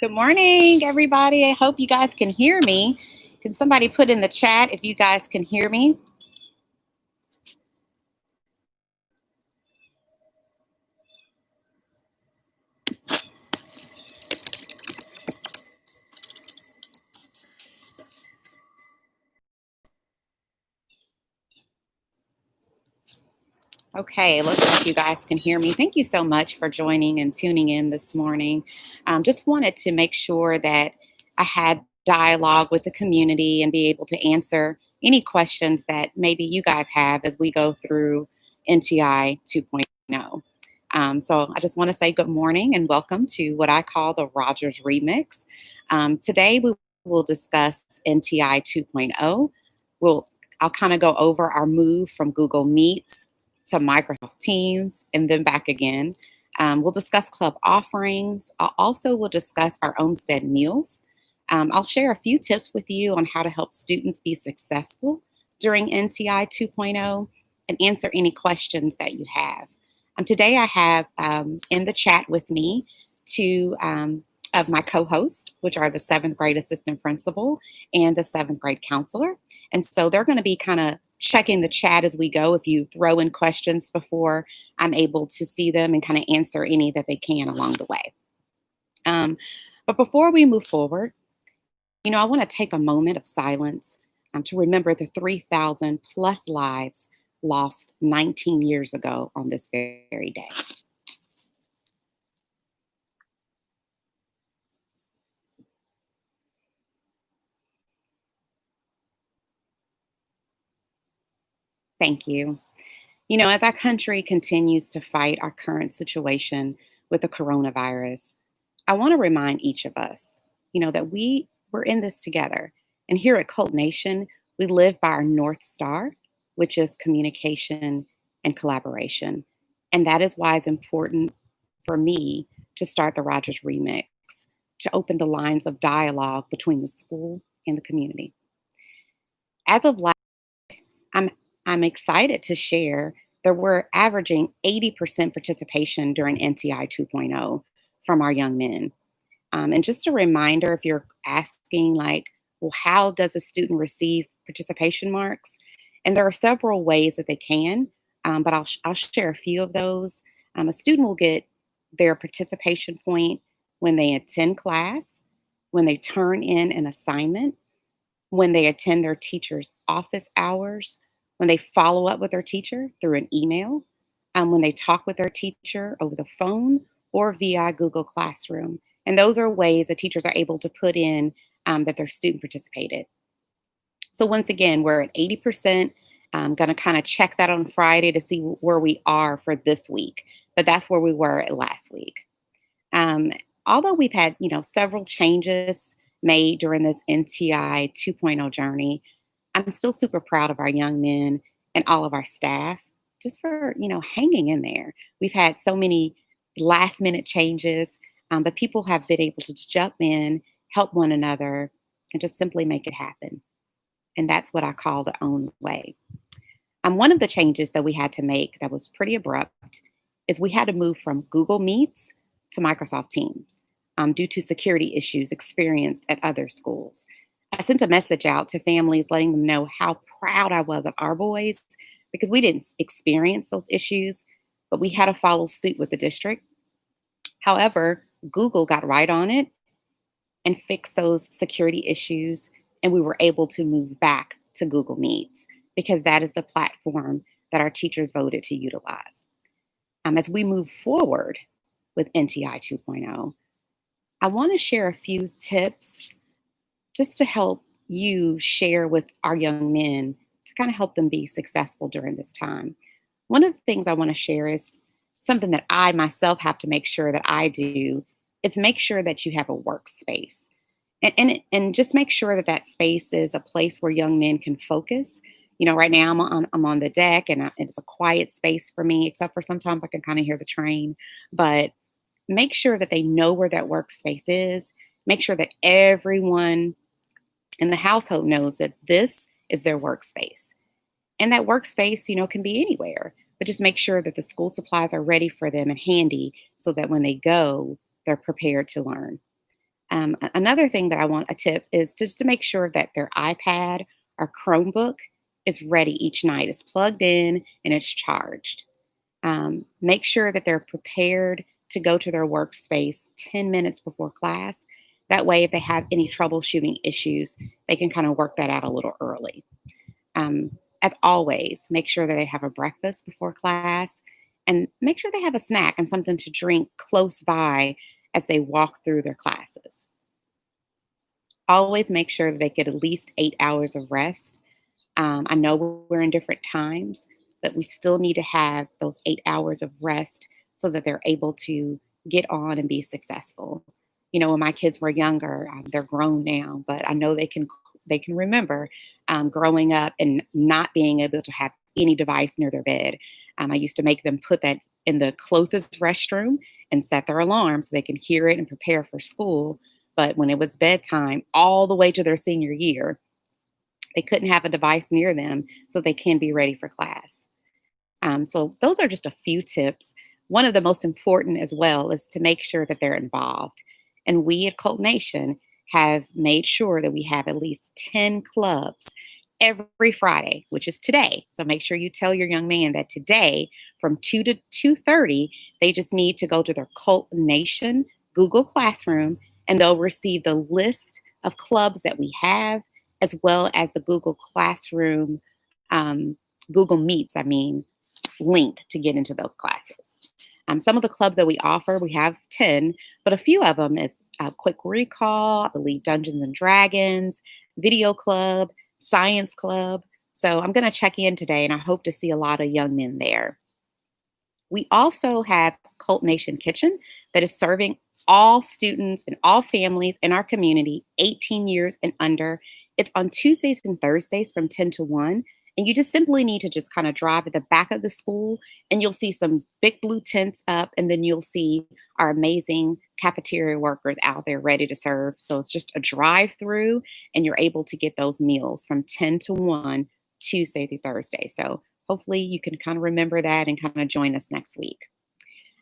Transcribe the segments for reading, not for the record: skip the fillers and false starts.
Good morning, everybody. I hope you guys can hear me. Can somebody put in the chat if you guys can hear me? Okay, looks like you guys can hear me. Thank you so much for joining and tuning in this morning. Just wanted to make sure that I had dialogue with the community and be able to answer any questions that maybe you guys have as we go through NTI 2.0. So I just want to say good morning and welcome to what I call the Rodgers Remix. Today we will discuss NTI 2.0. We'll I'll kind of go over our move from Google Meets to Microsoft Teams and then back again. We'll discuss club offerings. Also, we'll discuss our Olmsted meals. I'll share a few tips with you on how to help students be successful during NTI 2.0 and answer any questions that you have. Today, I have in the chat with me two of my co-hosts, which are the seventh grade assistant principal and the seventh grade counselor. And so they're going to be kind of checking the chat as we go. If you throw in questions before I'm able to see them and kind of answer any that they can along the way. But before we move forward, I want to take a moment of silence to remember the 3,000 plus lives lost 19 years ago on this very day. Thank you. As our country continues to fight our current situation with the coronavirus, I want to remind each of us, that we're in this together. And here at Cult Nation, we live by our North Star, which is communication and collaboration. And that is why it's important for me to start the Rodgers Remix, to open the lines of dialogue between the school and the community. As of last, I'm I'm excited to share that we're averaging 80% participation during NTI 2.0 from our young men. And just a reminder, if you're asking, like, well, how does a student receive participation marks? And there are several ways that they can, but I'll share a few of those. A student will get their participation point when they attend class, when they turn in an assignment, when they attend their teacher's office hours, when they follow up with their teacher through an email, when they talk with their teacher over the phone or via Google Classroom. And those are ways that teachers are able to put in that their student participated. So once again, we're at 80%. I'm going to kind of check that on Friday to see where we are for this week. But that's where we were last week. Um, Although we've had, several changes made during this NTI 2.0 journey, I'm still super proud of our young men and all of our staff just for, hanging in there. We've had so many last minute changes, but people have been able to jump in, help one another, and just simply make it happen. And that's what I call the own way. One of the changes that we had to make that was pretty abrupt is we had to move from Google Meets to Microsoft Teams due to security issues experienced at other schools. I sent a message out to families letting them know how proud I was of our boys because we didn't experience those issues, but we had to follow suit with the district. However, Google got right on it and fixed those security issues, and we were able to move back to Google Meets because that is the platform that our teachers voted to utilize. As we move forward with NTI 2.0, I want to share a few tips just to help you share with our young men to kind of help them be successful during this time. One of the things I want to share is something that I myself have to make sure that I do is make sure that you have a workspace. And just make sure that that space is a place where young men can focus. Right now I'm on the deck and it's a quiet space for me, except for sometimes I can kind of hear the train. But make sure that they know where that workspace is. Make sure that everyone in the household knows that this is their workspace. And that workspace, can be anywhere, but just make sure that the school supplies are ready for them and handy so that when they go, they're prepared to learn. Another thing that I want a tip is just to make sure that their iPad or Chromebook is ready each night. It's plugged in and it's charged. Make sure that they're prepared to go to their workspace 10 minutes before class. That way, if they have any troubleshooting issues, they can kind of work that out a little early. As always, make sure that they have a breakfast before class and make sure they have a snack and something to drink close by as they walk through their classes. Always make sure that they get at least 8 hours of rest. I know we're in different times, but we still need to have those 8 hours of rest so that they're able to get on and be successful. When my kids were younger, they're grown now, but I know they can remember growing up and not being able to have any device near their bed. I used to make them put that in the closest restroom and set their alarm so they can hear it and prepare for school. But when it was bedtime, all the way to their senior year, they couldn't have a device near them so they can be ready for class. So, those are just a few tips. One of the most important as well is to make sure that they're involved. And we at Cult Nation have made sure that we have at least 10 clubs every Friday, which is today. So make sure you tell your young man that today from 2 to 2:30, they just need to go to their Cult Nation Google Classroom and they'll receive the list of clubs that we have as well as the Google Classroom um, Google Meets, link to get into those classes. Some of the clubs that we offer, we have 10, but a few of them is Quick Recall, I believe Dungeons and Dragons, Video Club, Science Club. So I'm going to check in today and I hope to see a lot of young men there. We also have Cult Nation Kitchen that is serving all students and all families in our community 18 years and under. It's on Tuesdays and Thursdays from 10 to 1. And you just simply need to just kind of drive at the back of the school and you'll see some big blue tents up. And then you'll see our amazing cafeteria workers out there ready to serve. So it's just a drive through and you're able to get those meals from 10 to 1 Tuesday through Thursday. So hopefully you can kind of remember that and kind of join us next week.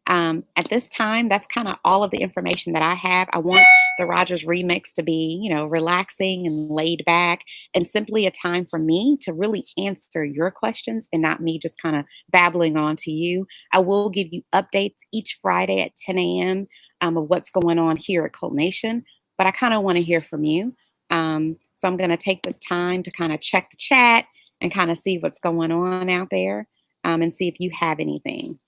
At this time, that's kind of all of the information that I have. I want the Rodgers remix to be, relaxing and laid back and simply a time for me to really answer your questions and not me just kind of babbling on to you. I will give you updates each Friday at 10 a.m. Of what's going on here at Cult Nation, but I kind of want to hear from you. So I'm going to take this time to kind of check the chat and kind of see what's going on out there and see if you have anything.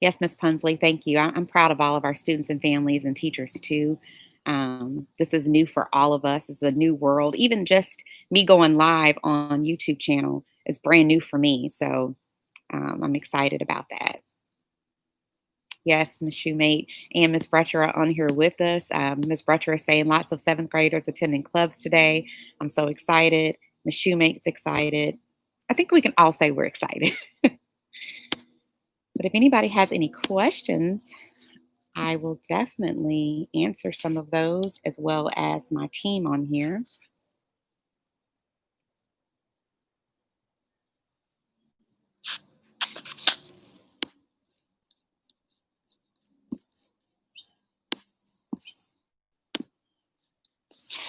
Yes, Miss Punsley, thank you. I'm proud of all of our students and families and teachers too. This is new for all of us. It's a new world. Even just me going live on YouTube channel is brand new for me. So I'm excited about that. Yes, Miss Shoemate and Miss Brutcher are on here with us. Miss Brutcher is saying lots of seventh graders attending clubs today. I'm so excited. Miss Shoemate's excited. I think we can all say we're excited. But if anybody has any questions, I will definitely answer some of those as well as my team on here.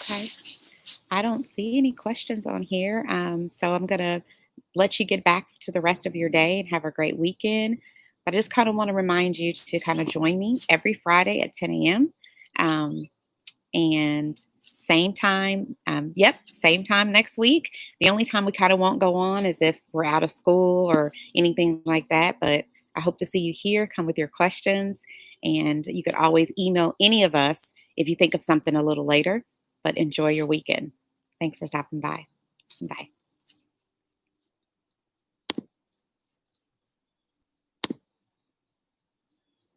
Okay. I don't see any questions on here. So I'm going to let you get back to the rest of your day and have a great weekend. But I just kind of want to remind you to kind of join me every Friday at 10 a.m. And same time, same time next week. The only time we kind of won't go on is if we're out of school or anything like that. But I hope to see you here. Come with your questions. And you could always email any of us if you think of something a little later. But enjoy your weekend. Thanks for stopping by. Bye.